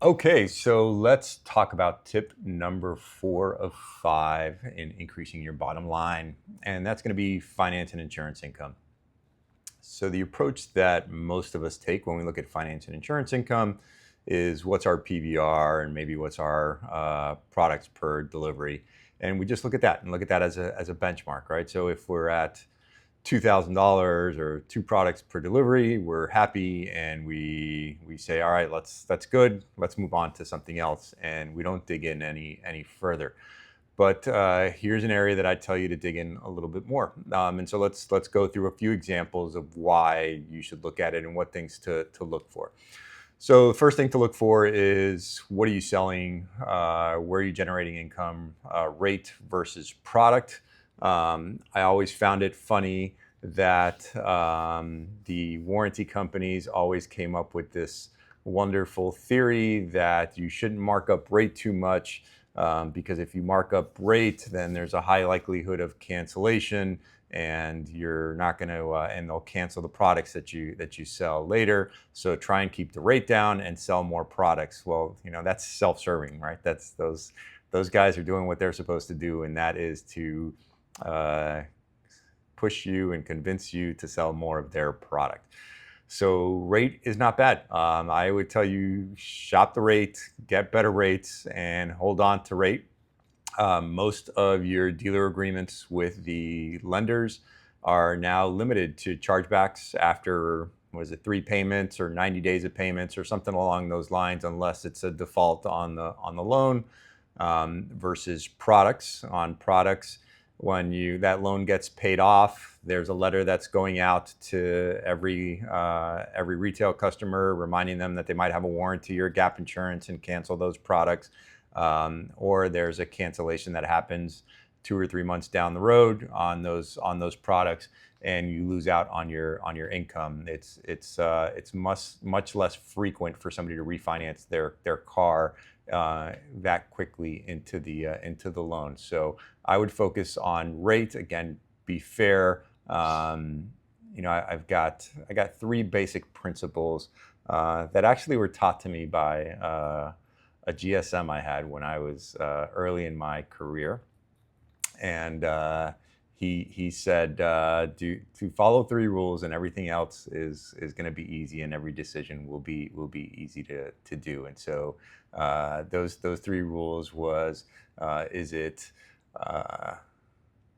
Okay, so let's talk about tip number 4 of 5 in increasing your bottom line, and that's going to be finance and insurance income. So, the approach that most of us take when we look at finance and insurance income is what's our PVR and maybe what's our products per delivery. And we just look at that and look at that as a benchmark, right? So, if we're at $2,000 or 2 products per delivery, we're happy and we say, all right, that's good. Let's move on to something else, and we don't dig in any further. But here's an area that I tell you to dig in a little bit more. And so let's go through a few examples of why you should look at it and what things to look for. So the first thing to look for is what are you selling? Where are you generating income? Rate versus product. I always found it funny that the warranty companies always came up with this wonderful theory that you shouldn't mark up rate too much, because if you mark up rate, then there's a high likelihood of cancellation, and you're not going to, and they'll cancel the products that you sell later. So try and keep the rate down and sell more products. Well, that's self-serving, right? That's those guys are doing what they're supposed to do, and that is to uh, push you and convince you to sell more of their product. So rate is not bad. I would tell you shop the rate, get better rates, and hold on to rate. Most of your dealer agreements with the lenders are now limited to chargebacks after, was it 3 payments or 90 days of payments or something along those lines, unless it's a default on the loan. Versus products. On products, when that loan gets paid off, there's a letter that's going out to every retail customer reminding them that they might have a warranty or gap insurance and cancel those products. Or there's a cancellation that happens 2 or 3 months down the road on those products, and you lose out on your income. It's much less frequent for somebody to refinance their car that quickly into the loan. So I would focus on rate. Again, be fair. I got 3 basic principles that actually were taught to me by a GSM I had when I was early in my career, and he said to follow 3 rules, and everything else is going to be easy, and every decision will be easy to do. And so those 3 rules was, is it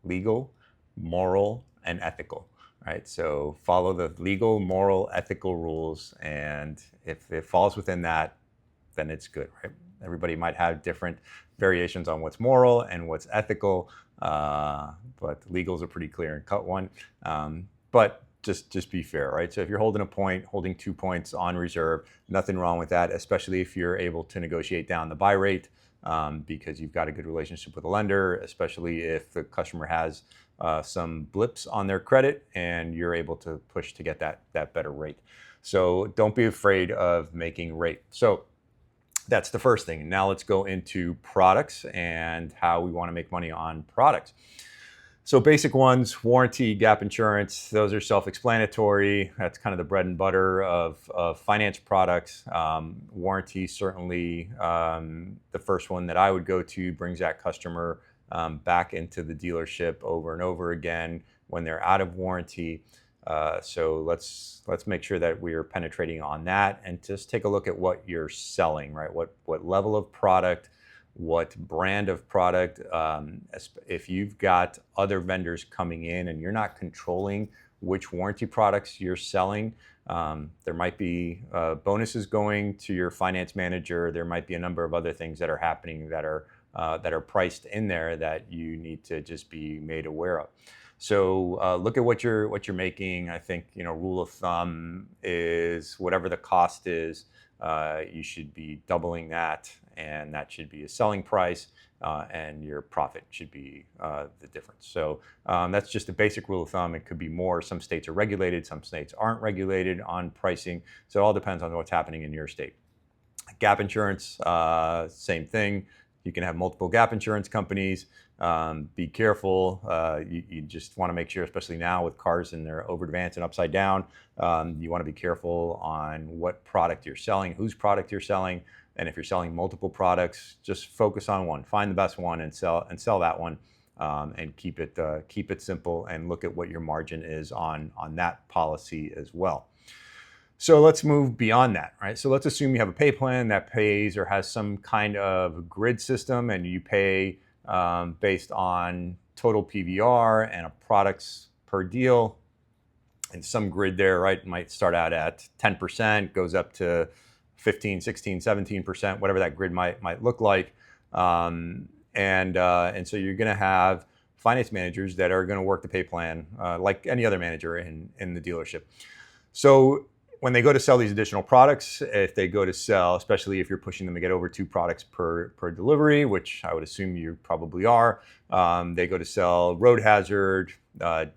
legal, moral, and ethical? Right. So follow the legal, moral, ethical rules, and if it falls within that, then it's good, right? Everybody might have different variations on what's moral and what's ethical, but legals are pretty clear and cut one. But just be fair, right? So if you're holding 2 points on reserve, nothing wrong with that, especially if you're able to negotiate down the buy rate, because you've got a good relationship with the lender, especially if the customer has some blips on their credit and you're able to push to get that better rate. So don't be afraid of making rate. So that's the first thing. Now let's go into products and how we want to make money on products. So basic ones, warranty, gap insurance, those are self-explanatory. That's kind of the bread and butter of finance products. Warranty, certainly the first one that I would go to, brings that customer back into the dealership over and over again when they're out of warranty. So let's make sure that we are penetrating on that, and just take a look at what you're selling, right? What level of product, what brand of product. If you've got other vendors coming in and you're not controlling which warranty products you're selling, there might be bonuses going to your finance manager. There might be a number of other things that are happening that are priced in there that you need to just be made aware of. So look at what you're making. I think rule of thumb is whatever the cost is, you should be doubling that, and that should be a selling price, and your profit should be the difference. So that's just a basic rule of thumb. It could be more. Some states are regulated, some states aren't regulated on pricing. So it all depends on what's happening in your state. Gap insurance, same thing. You can have multiple gap insurance companies. Be careful. You just want to make sure, especially now with cars and they're over advanced and upside down, you want to be careful on what product you're selling, whose product you're selling. And if you're selling multiple products, just focus on one. Find the best one and sell that one. And keep it simple, and look at what your margin is on that policy as well. So let's move beyond that, right? So let's assume you have a pay plan that pays or has some kind of grid system, and you pay based on total PVR and a products per deal. And some grid there, right, might start out at 10%, goes up to 15, 16, 17%, whatever that grid might look like. And so you're going to have finance managers that are going to work the pay plan like any other manager in the dealership. So when they go to sell these additional products, if they go to sell, especially if you're pushing them to get over 2 products per delivery, which I would assume you probably are, they go to sell road hazard,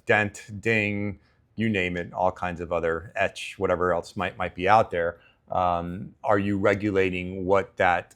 dent, ding, you name it, all kinds of other etch, whatever else might be out there. Are you regulating what that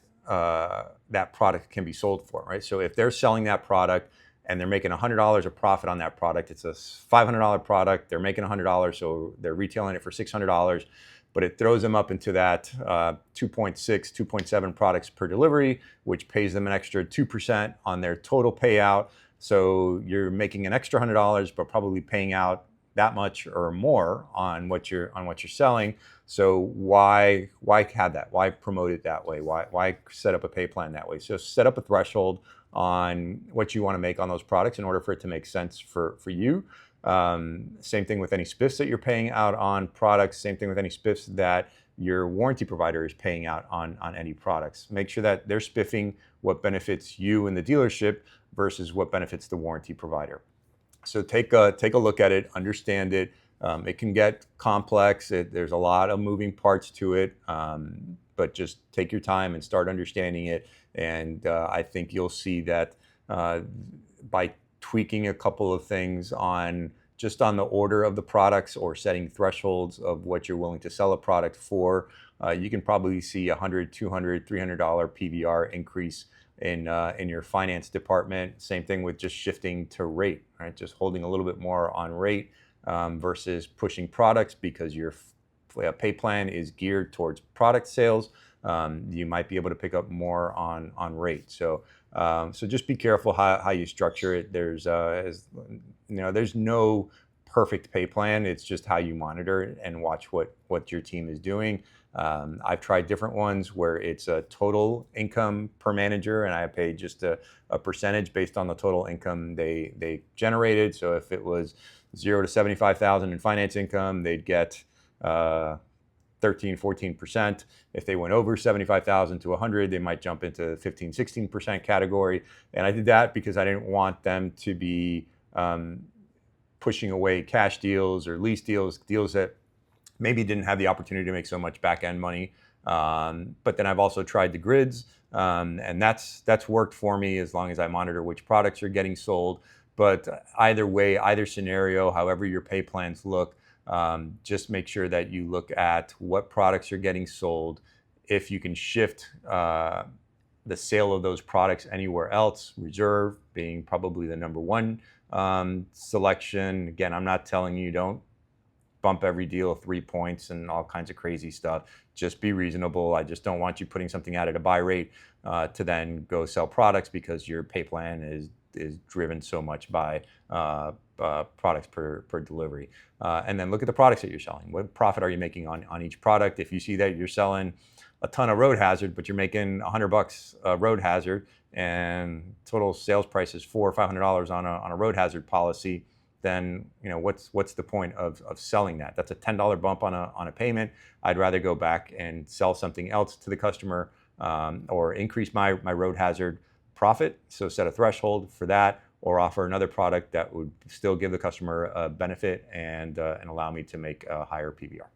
product can be sold for, right? So if they're selling that product and they're making $100 of profit on that product, it's a $500 product, they're making $100, so they're retailing it for $600, but it throws them up into that 2.6, 2.7 products per delivery, which pays them an extra 2% on their total payout. So you're making an extra $100, but probably paying out that much or more on what you're selling. So why have that? Why promote it that way? Why set up a pay plan that way? So set up a threshold on what you want to make on those products in order for it to make sense for you. Same thing with any spiffs that you're paying out on products. Same thing with any spiffs that your warranty provider is paying out on any products. Make sure that they're spiffing what benefits you and the dealership versus what benefits the warranty provider. So take a look at it, understand it. It can get complex. There's a lot of moving parts to it, but just take your time and start understanding it. And I think you'll see that by tweaking a couple of things on the order of the products or setting thresholds of what you're willing to sell a product for, you can probably see $100, $200, $300 PVR increase in your finance department. Same thing with just shifting to rate, right? Just holding a little bit more on rate versus pushing products, because your pay plan is geared towards product sales. You might be able to pick up more on rate. So just be careful how you structure it. There's no perfect pay plan. It's just how you monitor it and watch what your team is doing. I've tried different ones where it's a total income per manager, and I pay just a percentage based on the total income they generated. So if it was 0 to 75,000 in finance income, they'd get 13-14%. If they went over 75,000 to 100, they might jump into 15-16% category. And I did that because I didn't want them to be pushing away cash deals or lease deals that maybe didn't have the opportunity to make so much back-end money. But then I've also tried the grids, and that's worked for me as long as I monitor which products are getting sold. But either way, either scenario, however your pay plans look, just make sure that you look at what products are getting sold. If you can shift the sale of those products anywhere else, reserve being probably the number one selection. Again, I'm not telling you don't bump every deal 3 points and all kinds of crazy stuff. Just be reasonable. I just don't want you putting something out at a buy rate to then go sell products because your pay plan is driven so much by products per delivery. And then look at the products that you're selling. What profit are you making on each product? If you see that you're selling a ton of road hazard, but you're making $100 road hazard, and total sales price is $400 or $500 on a road hazard policy, then what's the point of selling that? That's a $10 bump on a payment. I'd rather go back and sell something else to the customer or increase my road hazard profit. So set a threshold for that, or offer another product that would still give the customer a benefit and allow me to make a higher PVR.